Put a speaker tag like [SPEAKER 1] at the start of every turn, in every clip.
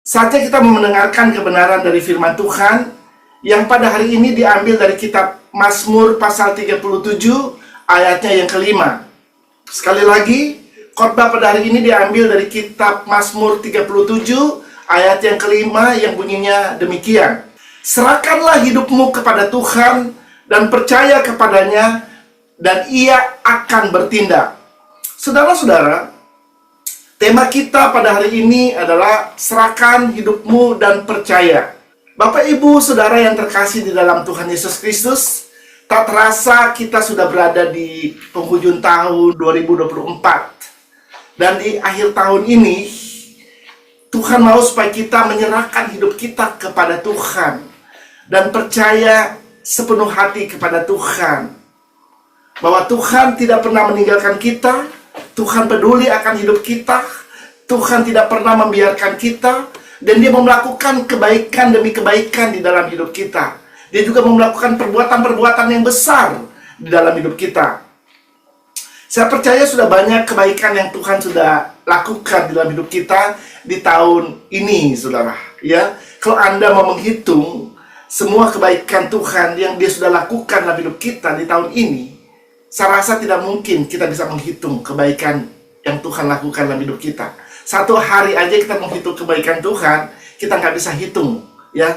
[SPEAKER 1] Saatnya kita mendengarkan kebenaran dari firman Tuhan yang pada hari ini diambil dari kitab Mazmur pasal 37 ayatnya yang kelima. Sekali lagi, khotbah pada hari ini diambil dari kitab Mazmur 37 ayat yang kelima yang bunyinya demikian. Serahkanlah hidupmu kepada Tuhan dan percaya kepadanya, dan Ia akan bertindak. Saudara-saudara, tema kita pada hari ini adalah serahkan hidupmu dan percaya. Bapak, Ibu, Saudara yang terkasih di dalam Tuhan Yesus Kristus, tak terasa kita sudah berada di penghujung tahun 2024. Dan di akhir tahun ini, Tuhan mau supaya kita menyerahkan hidup kita kepada Tuhan dan percaya sepenuh hati kepada Tuhan, bahwa Tuhan tidak pernah meninggalkan kita. Tuhan peduli akan hidup kita. Tuhan tidak pernah membiarkan kita, dan Dia melakukan kebaikan demi kebaikan di dalam hidup kita. Dia juga melakukan perbuatan-perbuatan yang besar di dalam hidup kita. Saya percaya sudah banyak kebaikan yang Tuhan sudah lakukan di dalam hidup kita di tahun ini, saudara. Ya, kalau Anda mau menghitung semua kebaikan Tuhan yang Dia sudah lakukan dalam hidup kita di tahun ini, saya rasa tidak mungkin kita bisa menghitung kebaikan yang Tuhan lakukan dalam hidup kita. Satu hari aja kita menghitung kebaikan Tuhan, kita nggak bisa hitung, ya,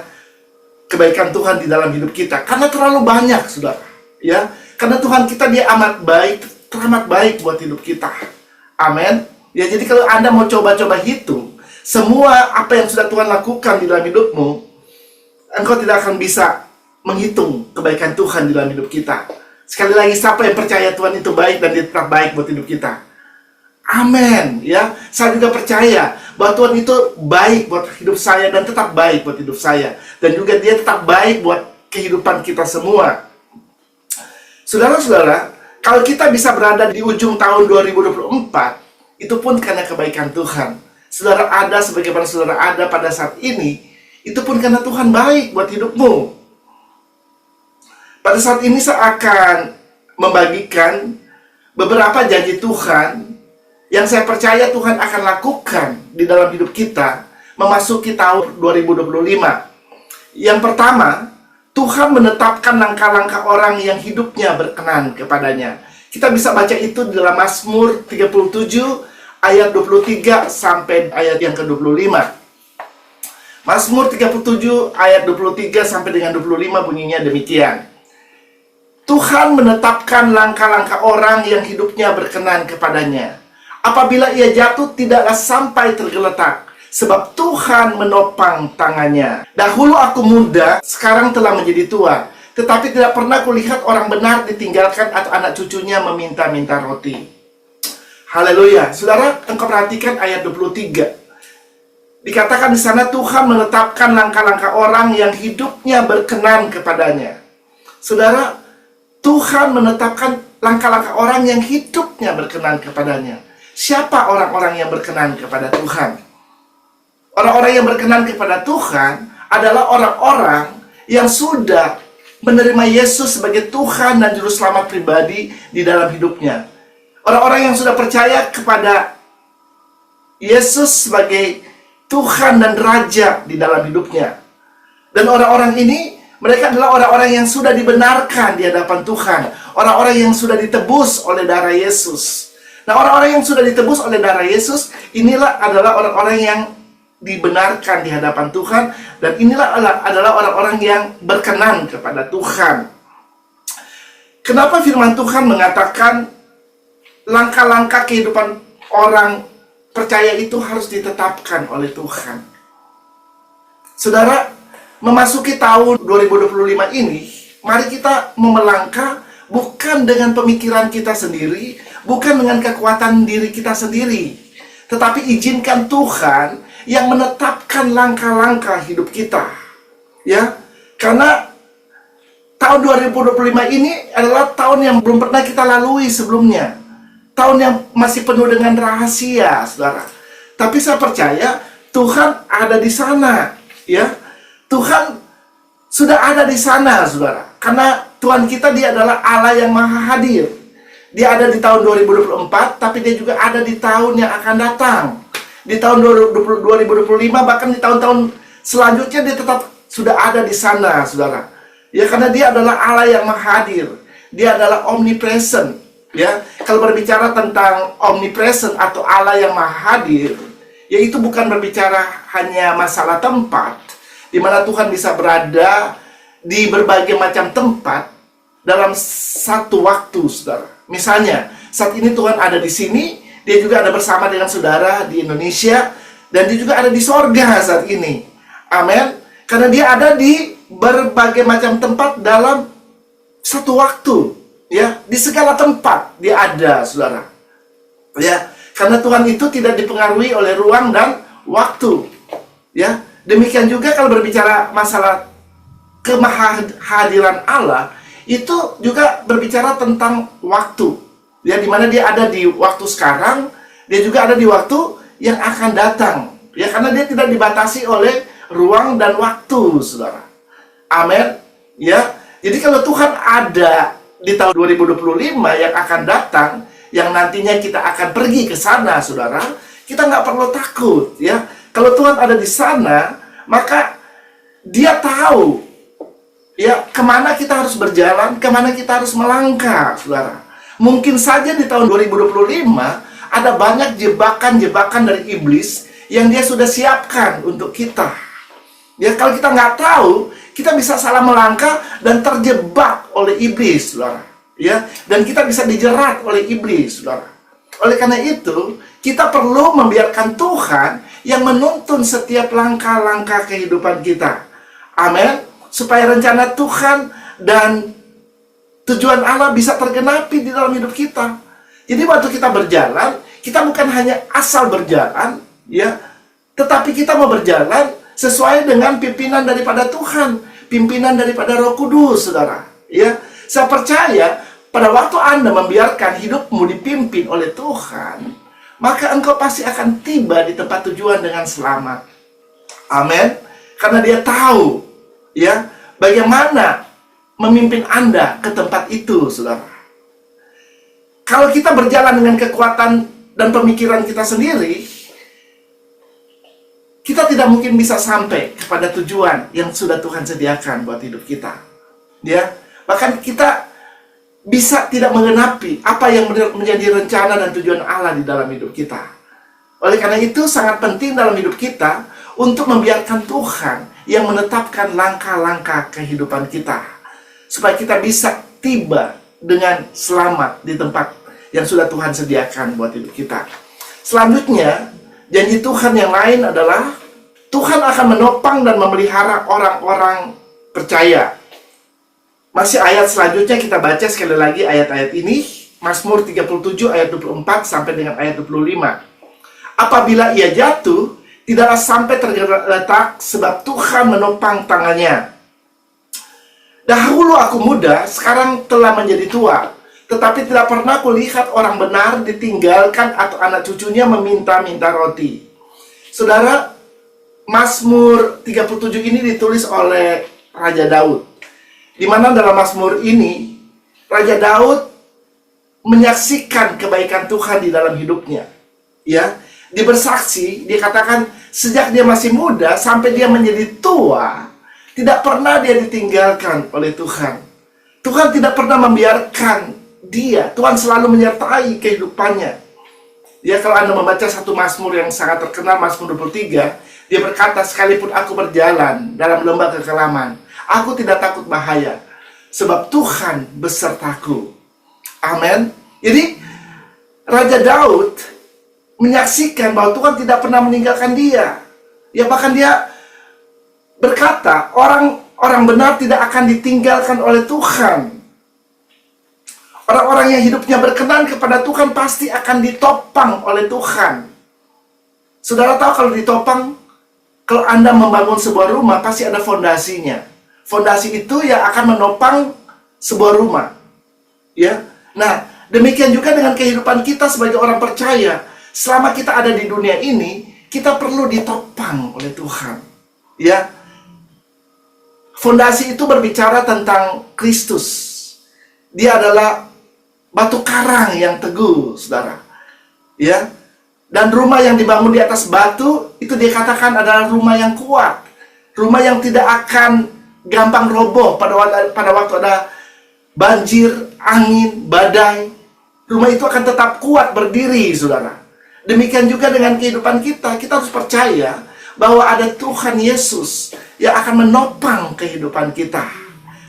[SPEAKER 1] kebaikan Tuhan di dalam hidup kita, karena terlalu banyak, saudara. Ya, karena Tuhan kita Dia amat baik, teramat baik buat hidup kita. Amin. Ya, jadi kalau Anda mau coba-coba hitung semua apa yang sudah Tuhan lakukan di dalam hidupmu, engkau tidak akan bisa menghitung kebaikan Tuhan di dalam hidup kita. Sekali lagi, siapa yang percaya Tuhan itu baik dan Dia tetap baik buat hidup kita? Amin. Ya, saya juga percaya bahwa Tuhan itu baik buat hidup saya dan tetap baik buat hidup saya, dan juga Dia tetap baik buat kehidupan kita semua. Saudara-saudara, kalau kita bisa berada di ujung tahun 2024, itu pun karena kebaikan Tuhan. Saudara ada sebagaimana saudara ada pada saat ini, itu pun karena Tuhan baik buat hidupmu. Pada saat ini saya akan membagikan beberapa janji Tuhan yang saya percaya Tuhan akan lakukan di dalam hidup kita memasuki tahun 2025. Yang pertama, Tuhan menetapkan langkah-langkah orang yang hidupnya berkenan kepadanya. Kita bisa baca itu di dalam Mazmur 37 ayat 23 sampai ayat yang ke-25. Mazmur 37 ayat 23 sampai dengan 25 bunyinya demikian. Tuhan menetapkan langkah-langkah orang yang hidupnya berkenan kepadanya. Apabila ia jatuh, tidaklah sampai tergeletak, sebab Tuhan menopang tangannya. Dahulu aku muda, sekarang telah menjadi tua, tetapi tidak pernah kulihat orang benar ditinggalkan atau anak cucunya meminta-minta roti. Haleluya. Saudara, engkau perhatikan ayat 23. Dikatakan di sana Tuhan menetapkan langkah-langkah orang yang hidupnya berkenan kepadanya. Saudara, Tuhan menetapkan langkah-langkah orang yang hidupnya berkenan kepadanya. Siapa orang-orang yang berkenan kepada Tuhan? Orang-orang yang berkenan kepada Tuhan adalah orang-orang yang sudah menerima Yesus sebagai Tuhan dan Juru Selamat pribadi di dalam hidupnya. Orang-orang yang sudah percaya kepada Yesus sebagai Tuhan dan Raja di dalam hidupnya. Dan orang-orang ini, mereka adalah orang-orang yang sudah dibenarkan di hadapan Tuhan. Orang-orang yang sudah ditebus oleh darah Yesus. Nah, orang-orang yang sudah ditebus oleh darah Yesus, inilah adalah orang-orang yang dibenarkan di hadapan Tuhan. Dan inilah adalah orang-orang yang berkenan kepada Tuhan. Kenapa firman Tuhan mengatakan langkah-langkah kehidupan orang percaya itu harus ditetapkan oleh Tuhan? Saudara, memasuki tahun 2025 ini, mari kita melangkah bukan dengan pemikiran kita sendiri, bukan dengan kekuatan diri kita sendiri, tetapi izinkan Tuhan yang menetapkan langkah-langkah hidup kita. Ya, karena tahun 2025 ini adalah tahun yang belum pernah kita lalui sebelumnya. Tahun yang masih penuh dengan rahasia, saudara. Tapi saya percaya Tuhan ada di sana, ya. Tuhan sudah ada di sana, saudara. Karena Tuhan kita, Dia adalah Allah yang maha hadir. Dia ada di tahun 2024, tapi Dia juga ada di tahun yang akan datang. di tahun 2025, bahkan di tahun-tahun selanjutnya dia tetap sudah ada di sana, saudara. Ya, karena dia adalah Allah yang menghadir. Dia adalah omnipresent. Ya, kalau berbicara tentang omnipresent atau Allah yang maha hadir, yaitu bukan berbicara hanya masalah tempat, di mana Tuhan bisa berada di berbagai macam tempat dalam satu waktu, saudara. Misalnya, saat ini Tuhan ada di sini, dia juga ada bersama dengan saudara di Indonesia, dan dia juga ada di sorga saat ini. Amin. Karena dia ada di berbagai macam tempat dalam satu waktu. Ya, di segala tempat dia ada, saudara. Ya, karena Tuhan itu tidak dipengaruhi oleh ruang dan waktu. Ya, demikian juga kalau berbicara masalah kemahadiran Allah, itu juga berbicara tentang waktu. Ya, di mana dia ada di waktu sekarang, dia juga ada di waktu yang akan datang. Ya, karena dia tidak dibatasi oleh ruang dan waktu, saudara. Amin. Ya, jadi kalau Tuhan ada di tahun 2025 yang akan datang, yang nantinya kita akan pergi ke sana, saudara, kita nggak perlu takut, ya. Kalau Tuhan ada di sana, maka Dia tahu, ya, kemana kita harus berjalan, kemana kita harus melangkah, saudara. Mungkin saja di tahun 2025 ada banyak jebakan-jebakan dari iblis yang dia sudah siapkan untuk kita. Ya, kalau kita nggak tahu, kita bisa salah melangkah dan terjebak oleh iblis, saudara. Ya, dan kita bisa dijerat oleh iblis, saudara. Oleh karena itu, kita perlu membiarkan Tuhan yang menuntun setiap langkah-langkah kehidupan kita. Amin. Supaya rencana Tuhan dan tujuan Allah bisa tergenapi di dalam hidup kita. Jadi waktu kita berjalan, kita bukan hanya asal berjalan, ya, tetapi kita mau berjalan sesuai dengan pimpinan daripada Tuhan, pimpinan daripada Roh Kudus, saudara. Ya, saya percaya pada waktu Anda membiarkan hidupmu dipimpin oleh Tuhan, maka engkau pasti akan tiba di tempat tujuan dengan selamat. Amin. Karena Dia tahu, ya, bagaimana memimpin Anda ke tempat itu, saudara. Kalau kita berjalan dengan kekuatan dan pemikiran kita sendiri, kita tidak mungkin bisa sampai kepada tujuan yang sudah Tuhan sediakan buat hidup kita. Ya, bahkan kita bisa tidak menggenapi apa yang menjadi rencana dan tujuan Allah di dalam hidup kita. Oleh karena itu sangat penting dalam hidup kita untuk membiarkan Tuhan yang menetapkan langkah-langkah kehidupan kita, supaya kita bisa tiba dengan selamat di tempat yang sudah Tuhan sediakan buat hidup kita. Selanjutnya, janji Tuhan yang lain adalah Tuhan akan menopang dan memelihara orang-orang percaya. Masih ayat selanjutnya kita baca sekali lagi ayat-ayat ini. Mazmur 37 ayat 24 sampai dengan ayat 25. Apabila ia jatuh, tidaklah sampai tergeletak sebab Tuhan menopang tangannya. Dahulu aku muda, sekarang telah menjadi tua, tetapi tidak pernah kulihat orang benar ditinggalkan atau anak cucunya meminta-minta roti. Saudara, Mazmur 37 ini ditulis oleh Raja Daud. Di mana dalam Mazmur ini, Raja Daud menyaksikan kebaikan Tuhan di dalam hidupnya. Ya, dia bersaksi, dia katakan sejak dia masih muda sampai dia menjadi tua, tidak pernah dia ditinggalkan oleh Tuhan. Tuhan tidak pernah membiarkan dia. Tuhan selalu menyertai kehidupannya. Ya, kalau Anda membaca satu Mazmur yang sangat terkenal, Mazmur 23, dia berkata, sekalipun aku berjalan dalam lembah kekelaman, aku tidak takut bahaya, sebab Tuhan besertaku. Amin. Jadi, Raja Daud menyaksikan bahwa Tuhan tidak pernah meninggalkan dia. Ya, bahkan dia berkata, orang benar tidak akan ditinggalkan oleh Tuhan. Orang-orang yang hidupnya berkenan kepada Tuhan pasti akan ditopang oleh Tuhan. Saudara tahu kalau ditopang, kalau Anda membangun sebuah rumah, pasti ada fondasinya. Fondasi itu yang akan menopang sebuah rumah. Ya. Nah, demikian juga dengan kehidupan kita sebagai orang percaya. Selama kita ada di dunia ini, kita perlu ditopang oleh Tuhan. Ya. Fondasi itu berbicara tentang Kristus. Dia adalah batu karang yang teguh, saudara. Ya. Dan rumah yang dibangun di atas batu, itu dikatakan adalah rumah yang kuat. Rumah yang tidak akan gampang roboh pada waktu ada banjir, angin, badai. Rumah itu akan tetap kuat berdiri, saudara. Demikian juga dengan kehidupan kita. Kita harus percaya bahwa ada Tuhan Yesus yang akan menopang kehidupan kita.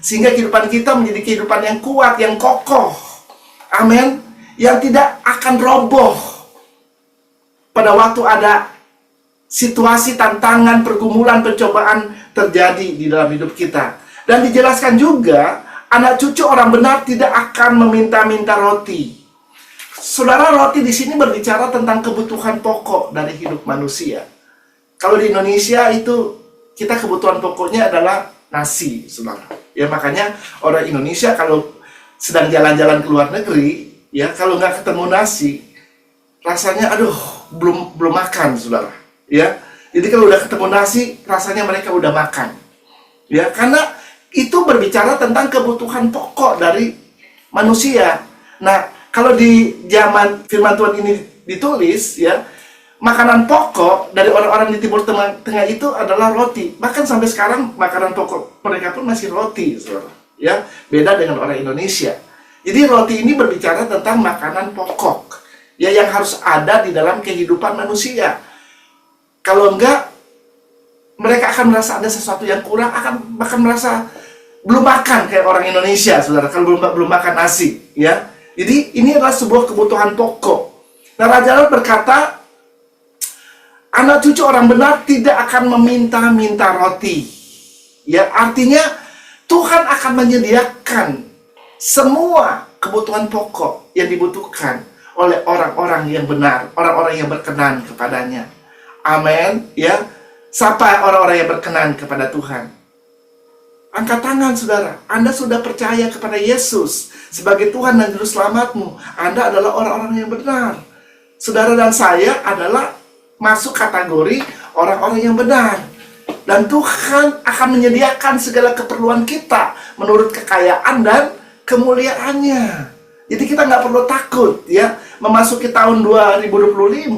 [SPEAKER 1] Sehingga kehidupan kita menjadi kehidupan yang kuat, yang kokoh. Amin. Yang tidak akan roboh pada waktu ada situasi, tantangan, pergumulan, pencobaan terjadi di dalam hidup kita. Dan dijelaskan juga, anak cucu orang benar tidak akan meminta-minta roti. Saudara, roti di sini berbicara tentang kebutuhan pokok dari hidup manusia. Kalau di Indonesia itu kita kebutuhan pokoknya adalah nasi, saudara. Ya, makanya orang Indonesia kalau sedang jalan-jalan ke luar negeri, ya kalau nggak ketemu nasi, rasanya aduh belum makan, saudara. Ya, jadi kalau udah ketemu nasi, rasanya mereka udah makan. Ya, karena itu berbicara tentang kebutuhan pokok dari manusia. Nah, kalau di zaman firman Tuhan ini ditulis, ya, makanan pokok dari orang-orang di Timur Tengah itu adalah roti. Bahkan sampai sekarang makanan pokok mereka pun masih roti, saudara. Ya, beda dengan orang Indonesia. Jadi roti ini berbicara tentang makanan pokok, ya, yang harus ada di dalam kehidupan manusia. Kalau enggak, mereka akan merasa ada sesuatu yang kurang, bahkan merasa belum makan kayak orang Indonesia, saudara. Kalau belum makan nasi, ya. Jadi ini adalah sebuah kebutuhan pokok. Nah, Raja Daud berkata, anak cucu orang benar tidak akan meminta-minta roti. Ya, artinya Tuhan akan menyediakan semua kebutuhan pokok yang dibutuhkan oleh orang-orang yang benar, orang-orang yang berkenan kepadanya. Amin, ya. Siapa orang-orang yang berkenan kepada Tuhan? Angkat tangan, saudara. Anda sudah percaya kepada Yesus sebagai Tuhan dan Juru Selamatmu. Anda adalah orang-orang yang benar. Saudara dan saya adalah masuk kategori orang-orang yang benar. Dan Tuhan akan menyediakan segala keperluan kita menurut kekayaan dan kemuliaannya. Jadi kita nggak perlu takut, ya. Memasuki tahun 2025,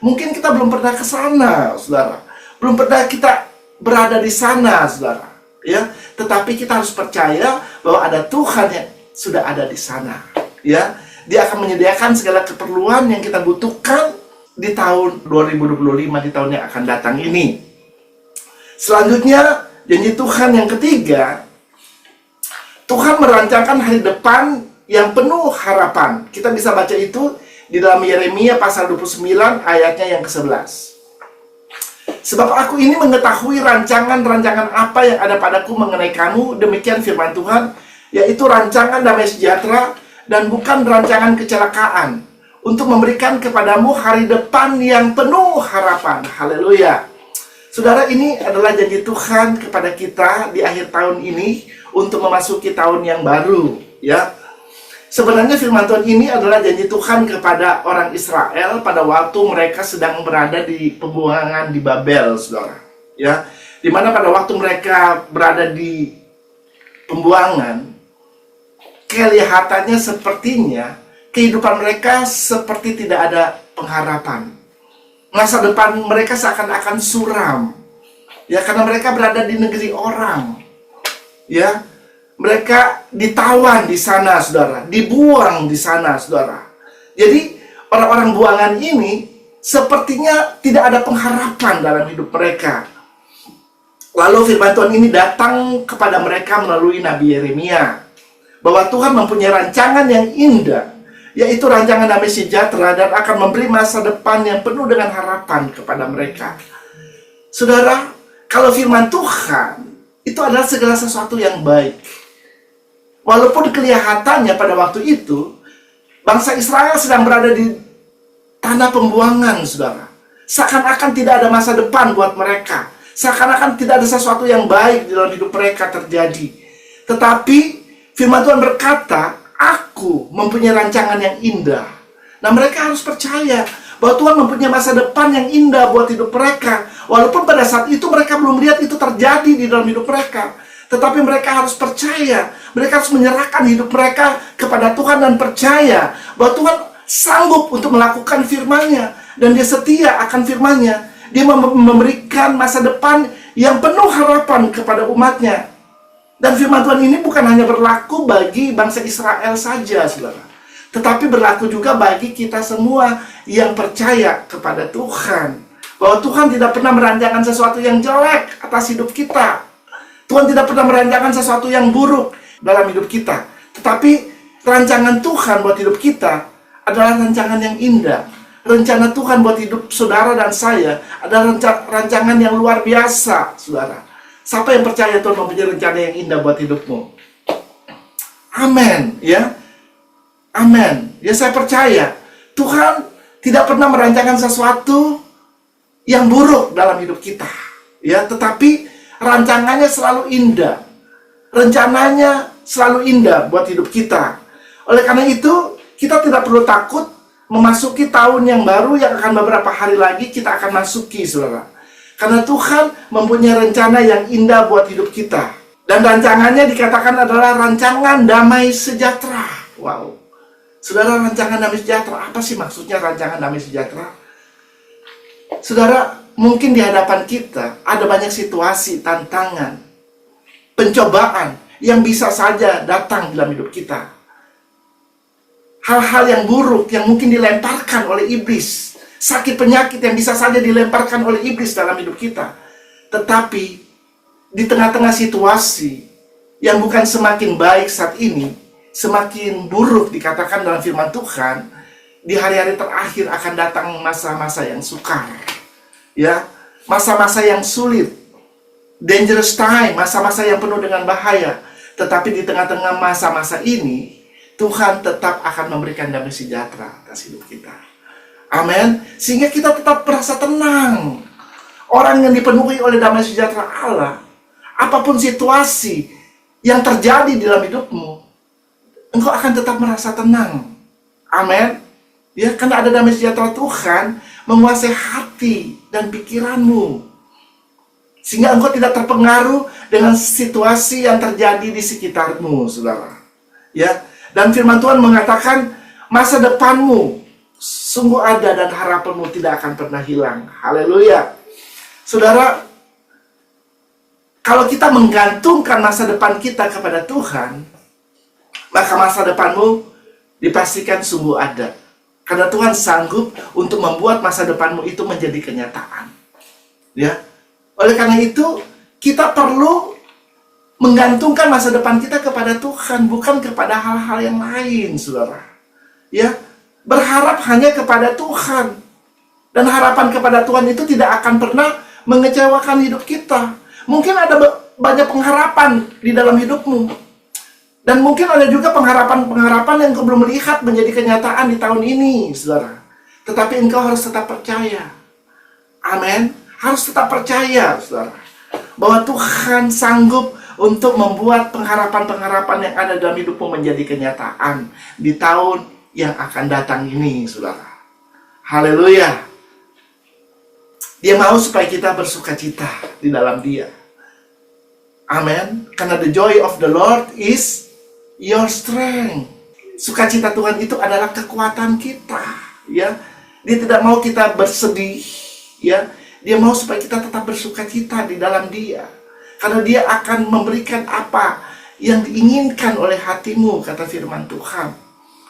[SPEAKER 1] mungkin kita belum pernah ke sana, saudara. Belum pernah kita berada di sana, saudara. Ya, tetapi kita harus percaya bahwa ada Tuhan yang sudah ada di sana. Ya, Dia akan menyediakan segala keperluan yang kita butuhkan di tahun 2025, di tahun yang akan datang ini. Selanjutnya, janji Tuhan yang ketiga, Tuhan merancangkan hari depan yang penuh harapan. Kita bisa baca itu di dalam Yeremia pasal 29 ayatnya yang ke-11. Sebab aku ini mengetahui rancangan-rancangan apa yang ada padaku mengenai kamu, demikian firman Tuhan, yaitu rancangan damai sejahtera dan bukan rancangan kecelakaan, untuk memberikan kepadamu hari depan yang penuh harapan. Haleluya. Saudara, ini adalah janji Tuhan kepada kita di akhir tahun ini untuk memasuki tahun yang baru, ya. Sebenarnya firman Tuhan ini adalah janji Tuhan kepada orang Israel pada waktu mereka sedang berada di pembuangan di Babel, saudara. Ya, dimana pada waktu mereka berada di pembuangan, kelihatannya sepertinya kehidupan mereka seperti tidak ada pengharapan. Masa depan mereka seakan-akan suram. Ya, karena mereka berada di negeri orang. Ya, mereka ditawan di sana, saudara. Dibuang di sana, saudara. Jadi, orang-orang buangan ini sepertinya tidak ada pengharapan dalam hidup mereka. Lalu firman Tuhan ini datang kepada mereka melalui Nabi Yeremia. Bahwa Tuhan mempunyai rancangan yang indah, yaitu rancangan damai sejahtera dan akan memberi masa depan yang penuh dengan harapan kepada mereka. Saudara, kalau firman Tuhan itu adalah segala sesuatu yang baik. Walaupun kelihatannya pada waktu itu bangsa Israel sedang berada di tanah pembuangan, saudara. Seakan-akan tidak ada masa depan buat mereka. Seakan-akan tidak ada sesuatu yang baik di dalam hidup mereka terjadi. Tetapi firman Tuhan berkata, aku mempunyai rancangan yang indah. Nah, mereka harus percaya bahwa Tuhan mempunyai masa depan yang indah buat hidup mereka. Walaupun pada saat itu mereka belum lihat itu terjadi di dalam hidup mereka. Tetapi mereka harus percaya. Mereka harus menyerahkan hidup mereka kepada Tuhan dan percaya bahwa Tuhan sanggup untuk melakukan firman-Nya. Dan dia setia akan firman-Nya. Dia memberikan masa depan yang penuh harapan kepada umatnya. Dan firman Tuhan ini bukan hanya berlaku bagi bangsa Israel saja, saudara, tetapi berlaku juga bagi kita semua yang percaya kepada Tuhan. Bahwa Tuhan tidak pernah merancangkan sesuatu yang jelek atas hidup kita. Tuhan tidak pernah merancangkan sesuatu yang buruk dalam hidup kita. Tetapi rancangan Tuhan buat hidup kita adalah rancangan yang indah. Rencana Tuhan buat hidup saudara dan saya adalah rancangan yang luar biasa, saudara. Siapa yang percaya Tuhan mempunyai rencana yang indah buat hidupmu? Amin, ya. Amin. Ya, saya percaya Tuhan tidak pernah merancangkan sesuatu yang buruk dalam hidup kita, ya, tetapi rancangannya selalu indah. Rencananya selalu indah buat hidup kita. Oleh karena itu, kita tidak perlu takut memasuki tahun yang baru yang akan beberapa hari lagi kita akan masuki, saudara. Karena Tuhan mempunyai rencana yang indah buat hidup kita. Dan rancangannya dikatakan adalah rancangan damai sejahtera. Wow. Saudara, rancangan damai sejahtera, apa sih maksudnya rancangan damai sejahtera? Saudara, mungkin di hadapan kita ada banyak situasi, tantangan, pencobaan yang bisa saja datang dalam hidup kita. Hal-hal yang buruk yang mungkin dilemparkan oleh iblis. Sakit penyakit yang bisa saja dilemparkan oleh iblis dalam hidup kita. Tetapi di tengah-tengah situasi yang bukan semakin baik saat ini, semakin buruk dikatakan dalam firman Tuhan, di hari-hari terakhir akan datang masa-masa yang sukar. Ya, masa-masa yang sulit, dangerous time, masa-masa yang penuh dengan bahaya. Tetapi di tengah-tengah masa-masa ini, Tuhan tetap akan memberikan damai sejahtera atas hidup kita. Amin. Sehingga kita tetap merasa tenang. Orang yang dipenuhi oleh damai sejahtera Allah, apapun situasi yang terjadi di dalam hidupmu, engkau akan tetap merasa tenang. Amin. Ya, karena ada damai sejahtera Tuhan menguasai hati dan pikiranmu. Sehingga engkau tidak terpengaruh dengan situasi yang terjadi di sekitarmu, saudara. Ya, dan firman Tuhan mengatakan masa depanmu sungguh ada dan harapanmu tidak akan pernah hilang. Haleluya. Saudara, kalau kita menggantungkan masa depan kita kepada Tuhan, maka masa depanmu dipastikan sungguh ada. Karena Tuhan sanggup untuk membuat masa depanmu itu menjadi kenyataan. Ya. Oleh karena itu, kita perlu menggantungkan masa depan kita kepada Tuhan, bukan kepada hal-hal yang lain, saudara. Ya. Berharap hanya kepada Tuhan. Dan harapan kepada Tuhan itu tidak akan pernah mengecewakan hidup kita. Mungkin ada banyak pengharapan di dalam hidupmu. Dan mungkin ada juga pengharapan-pengharapan yang kau belum melihat menjadi kenyataan di tahun ini, saudara. Tetapi engkau harus tetap percaya. Amin. Harus tetap percaya, saudara, bahwa Tuhan sanggup untuk membuat pengharapan-pengharapan yang ada dalam hidupmu menjadi kenyataan di tahun yang akan datang ini, saudara. Haleluya. Dia mau supaya kita bersuka cita di dalam Dia. Amin. Karena the joy of the Lord is your strength. Sukacita Tuhan itu adalah kekuatan kita, ya. Dia tidak mau kita bersedih, ya. Dia mau supaya kita tetap bersuka cita di dalam Dia. Karena Dia akan memberikan apa yang diinginkan oleh hatimu, kata firman Tuhan.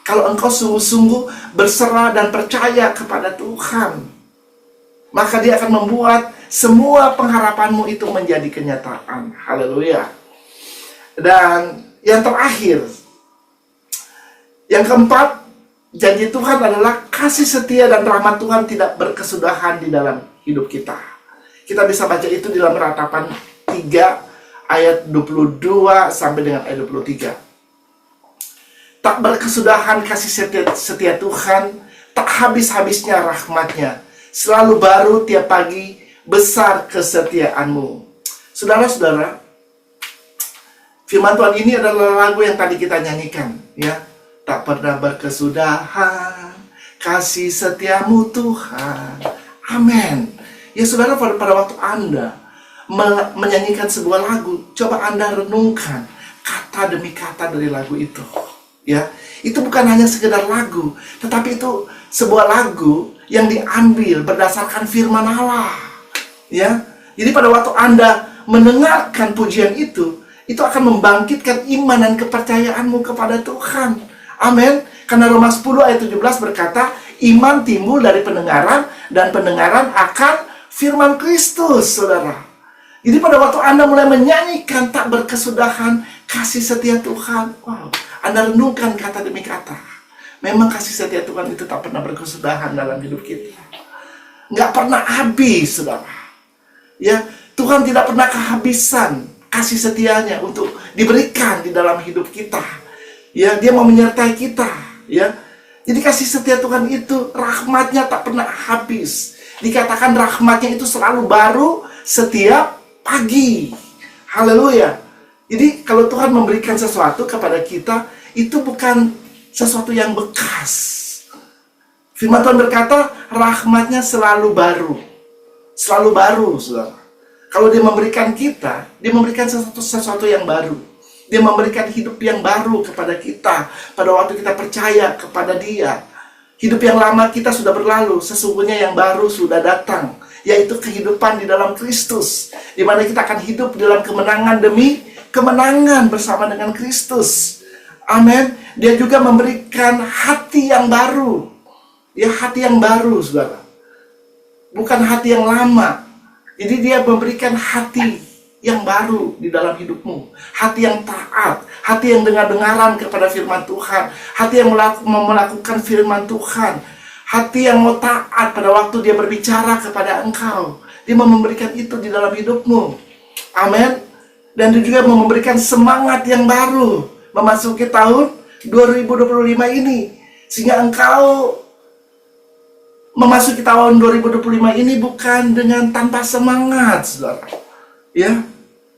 [SPEAKER 1] Kalau engkau sungguh-sungguh berserah dan percaya kepada Tuhan, maka Dia akan membuat semua pengharapanmu itu menjadi kenyataan. Haleluya. Dan yang terakhir, yang keempat, janji Tuhan adalah kasih setia dan rahmat Tuhan tidak berkesudahan di dalam hidup kita. Kita bisa baca itu di dalam Ratapan 3 ayat 22 sampai dengan ayat 23. Tak berkesudahan kasih setia Tuhan, tak habis-habisnya rahmatnya. Selalu baru tiap pagi, besar kesetiaanmu. Saudara-saudara, firman Tuhan ini adalah lagu yang tadi kita nyanyikan, ya. Tak pernah berkesudahan kasih setiamu Tuhan. Amin. Ya saudara, pada waktu Anda menyanyikan sebuah lagu, coba Anda renungkan kata demi kata dari lagu itu. Ya, itu bukan hanya sekedar lagu, tetapi itu sebuah lagu yang diambil berdasarkan firman Allah. Ya, jadi pada waktu Anda mendengarkan pujian itu akan membangkitkan iman dan kepercayaanmu kepada Tuhan. Amin. Karena Roma 10 ayat 17 berkata, iman timbul dari pendengaran, dan pendengaran akan firman Kristus, saudara. Jadi pada waktu Anda mulai menyanyikan tak berkesudahan kasih setia Tuhan, wow, Anda renungkan kata demi kata. Memang kasih setia Tuhan itu tak pernah berkesudahan dalam hidup kita. Nggak pernah habis, saudara. Ya, Tuhan tidak pernah kehabisan kasih setianya untuk diberikan di dalam hidup kita. Ya, Dia mau menyertai kita. Ya, jadi kasih setia Tuhan itu rahmatnya tak pernah habis. Dikatakan rahmatnya itu selalu baru setiap pagi. Haleluya. Jadi kalau Tuhan memberikan sesuatu kepada kita, itu bukan sesuatu yang bekas. Firman Tuhan berkata, rahmatnya selalu baru. Selalu baru, saudara. Kalau Dia memberikan kita, Dia memberikan sesuatu yang baru. Dia memberikan hidup yang baru kepada kita pada waktu kita percaya kepada Dia. Hidup yang lama kita sudah berlalu, sesungguhnya yang baru sudah datang, yaitu kehidupan di dalam Kristus, di mana kita akan hidup dalam kemenangan demi kemenangan bersama dengan Kristus. Amin. Dia juga memberikan hati yang baru. Ya, hati yang baru, saudara. Bukan hati yang lama. Jadi Dia memberikan hati yang baru di dalam hidupmu. Hati yang taat, hati yang dengar-dengaran kepada firman Tuhan, hati yang melakukan firman Tuhan, hati yang mau taat pada waktu Dia berbicara kepada engkau. Dia mau memberikan itu di dalam hidupmu. Amin. Dan Dia juga mau memberikan semangat yang baru memasuki tahun 2025 ini, sehingga engkau memasuki tahun 2025 ini bukan dengan tanpa semangat, saudara. Ya,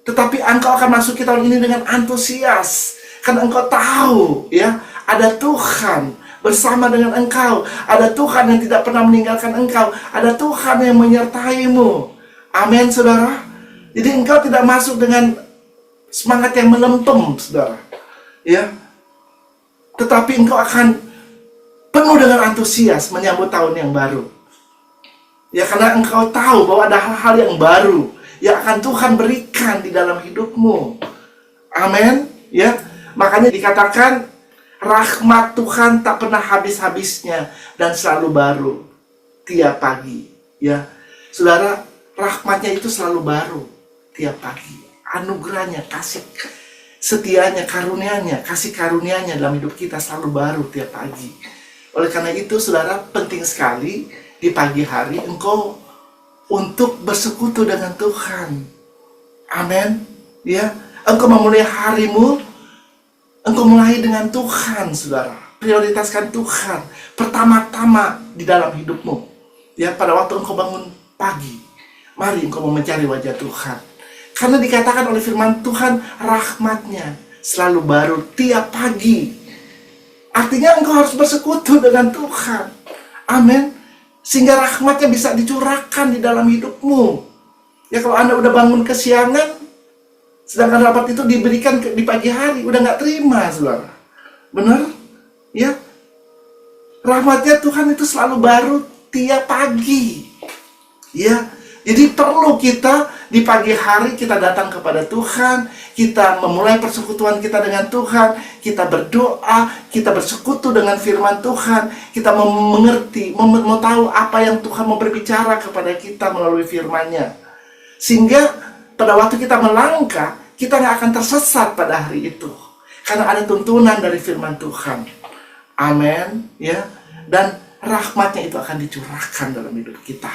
[SPEAKER 1] tetapi engkau akan masuki tahun ini dengan antusias, karena engkau tahu, ya, ada Tuhan bersama dengan engkau, ada Tuhan yang tidak pernah meninggalkan engkau, ada Tuhan yang menyertaimu. Amin, saudara. Jadi engkau tidak masuk dengan semangat yang melempem, saudara. Ya, tetapi engkau akan penuh dengan antusias menyambut tahun yang baru. Ya, karena engkau tahu bahwa ada hal-hal yang baru yang akan Tuhan berikan di dalam hidupmu. Amin. Ya, makanya dikatakan rahmat Tuhan tak pernah habis-habisnya dan selalu baru tiap pagi. Ya, saudara, rahmatnya itu selalu baru tiap pagi. Anugerahnya, kasih setianya, karunia-Nya, kasih karunia-Nya dalam hidup kita selalu baru tiap pagi. Oleh karena itu, saudara, penting sekali di pagi hari engkau untuk bersekutu dengan Tuhan. Amin. Ya, engkau memulai harimu, engkau mulai dengan Tuhan, saudara. Prioritaskan Tuhan pertama-tama di dalam hidupmu. Ya, pada waktu engkau bangun pagi, mari engkau mencari wajah Tuhan. Karena dikatakan oleh firman Tuhan, rahmatnya selalu baru tiap pagi. Artinya engkau harus bersekutu dengan Tuhan. Amin. Sehingga rahmatnya bisa dicurahkan di dalam hidupmu. Ya, kalau Anda udah bangun kesiangan, sedangkan rapat itu diberikan di pagi hari, udah nggak terima, saudara. Benar? Ya. Rahmatnya Tuhan itu selalu baru tiap pagi. Ya. Jadi perlu kita di pagi hari kita datang kepada Tuhan, kita memulai persekutuan kita dengan Tuhan, kita berdoa, kita bersekutu dengan firman Tuhan, kita mau mengerti, mau tahu apa yang Tuhan mau berbicara kepada kita melalui firman-Nya. Sehingga pada waktu kita melangkah, kita nggak akan tersesat pada hari itu. Karena ada tuntunan dari firman Tuhan. Amin. Ya. Dan rahmatnya itu akan dicurahkan dalam hidup kita.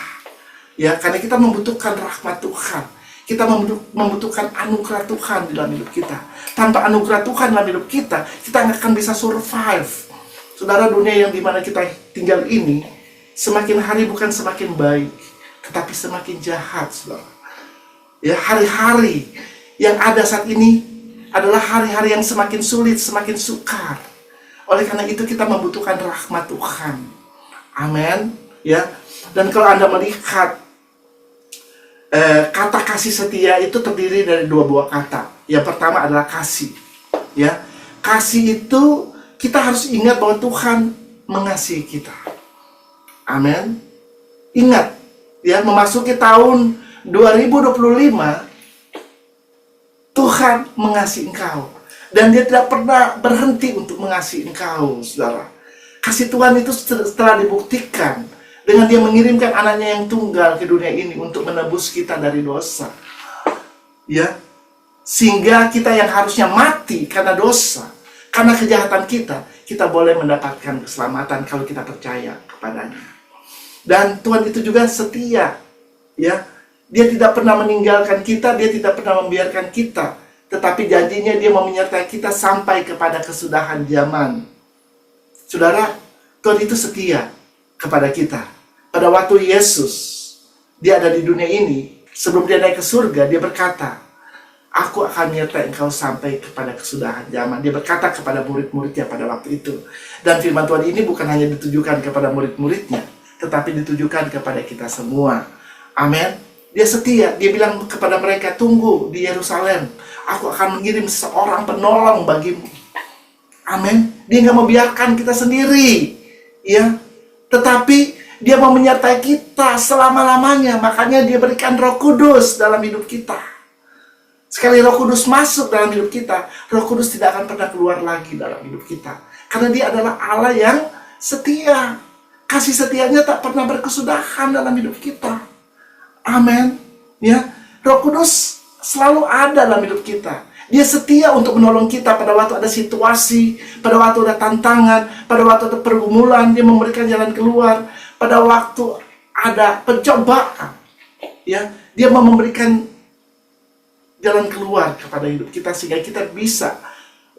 [SPEAKER 1] Ya, karena kita membutuhkan rahmat Tuhan. Kita membutuhkan anugerah Tuhan di dalam hidup kita. Tanpa anugerah Tuhan dalam hidup kita, kita nggak akan bisa survive. Saudara, dunia yang dimana kita tinggal ini, semakin hari bukan semakin baik, tetapi semakin jahat, saudara. Ya, hari-hari yang ada saat ini adalah hari-hari yang semakin sulit, semakin sukar. Oleh karena itu kita membutuhkan rahmat Tuhan. Amin. Ya. Dan kalau Anda melihat kata kasih setia itu terdiri dari dua buah kata. Yang pertama adalah kasih. Ya, kasih itu kita harus ingat bahwa Tuhan mengasihi kita. Amin. Ingat, ya, memasuki tahun 2025, Tuhan mengasihi engkau. Dan dia tidak pernah berhenti untuk mengasihi engkau, saudara. Kasih Tuhan itu setelah dibuktikan dengan dia mengirimkan anaknya yang tunggal ke dunia ini untuk menebus kita dari dosa. Ya, sehingga kita yang harusnya mati karena dosa, karena kejahatan kita boleh mendapatkan keselamatan kalau kita percaya kepadanya. Dan Tuhan itu juga setia, ya. Dia tidak pernah meninggalkan kita, dia tidak pernah membiarkan kita, tetapi janjinya dia mau menyertai kita sampai kepada kesudahan zaman. Saudara, Tuhan itu setia kepada kita. Pada waktu Yesus, dia ada di dunia ini, sebelum dia naik ke surga, dia berkata, aku akan menyertai engkau sampai kepada kesudahan zaman. Dia berkata kepada murid-muridnya pada waktu itu. Dan firman Tuhan ini bukan hanya ditujukan kepada murid-muridnya, tetapi ditujukan kepada kita semua. Amin. Dia setia, dia bilang kepada mereka, tunggu di Yerusalem, aku akan mengirim seorang penolong bagimu. Amin. Dia nggak membiarkan kita sendiri, ya. Tetapi dia mau menyertai kita selama-lamanya. Makanya dia berikan Roh Kudus dalam hidup kita. Sekali Roh Kudus masuk dalam hidup kita, Roh Kudus tidak akan pernah keluar lagi dalam hidup kita. Karena dia adalah Allah yang setia. Kasih setianya tak pernah berkesudahan dalam hidup kita. Amin. Ya, Roh Kudus selalu ada dalam hidup kita. Dia setia untuk menolong kita pada waktu ada situasi, pada waktu ada tantangan, pada waktu ada pergumulan, dia memberikan jalan keluar. Pada waktu ada pencobaan, ya, dia mau memberikan jalan keluar kepada hidup kita sehingga kita bisa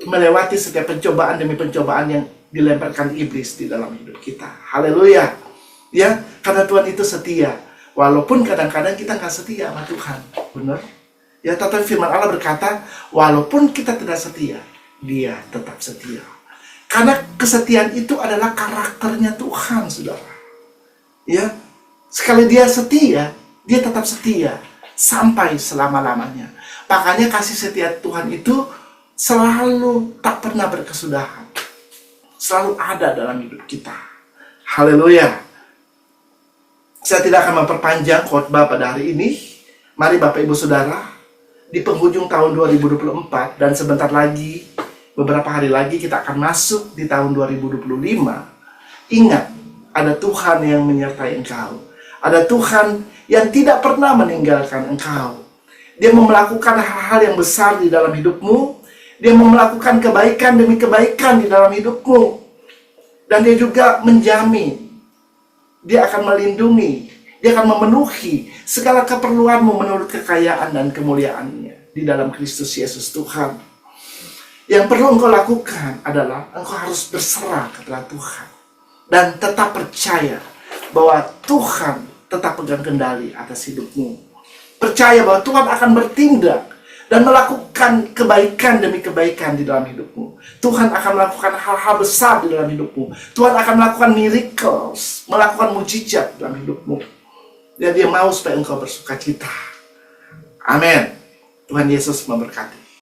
[SPEAKER 1] melewati setiap pencobaan demi pencobaan yang dilemparkan iblis di dalam hidup kita. Haleluya. Ya, karena Tuhan itu setia. Walaupun kadang-kadang kita nggak setia sama Tuhan, benar? Ya, tetapi firman Allah berkata, walaupun kita tidak setia, Dia tetap setia. Karena kesetiaan itu adalah karakternya Tuhan, saudara. Ya, sekali Dia setia, Dia tetap setia sampai selama-lamanya. Makanya kasih setia Tuhan itu selalu tak pernah berkesudahan, selalu ada dalam hidup kita. Haleluya. Saya tidak akan memperpanjang khotbah pada hari ini. Mari Bapak Ibu Saudara, di penghujung tahun 2024 dan sebentar lagi, beberapa hari lagi kita akan masuk di tahun 2025. Ingat, ada Tuhan yang menyertai engkau. Ada Tuhan yang tidak pernah meninggalkan engkau. Dia mau melakukan hal-hal yang besar di dalam hidupmu. Dia mau melakukan kebaikan demi kebaikan di dalam hidupmu. Dan dia juga menjamin, dia akan melindungi, dia akan memenuhi segala keperluanmu menurut kekayaan dan kemuliaannya di dalam Kristus Yesus Tuhan. Yang perlu engkau lakukan adalah engkau harus berserah kepada Tuhan dan tetap percaya bahwa Tuhan tetap pegang kendali atas hidupmu. Percaya bahwa Tuhan akan bertindak dan melakukan kebaikan demi kebaikan di dalam hidupmu. Tuhan akan melakukan hal-hal besar di dalam hidupmu. Tuhan akan melakukan miracles, melakukan mujizat dalam hidupmu. Dan dia mau supaya engkau bersuka cita. Amin. Tuhan Yesus memberkati.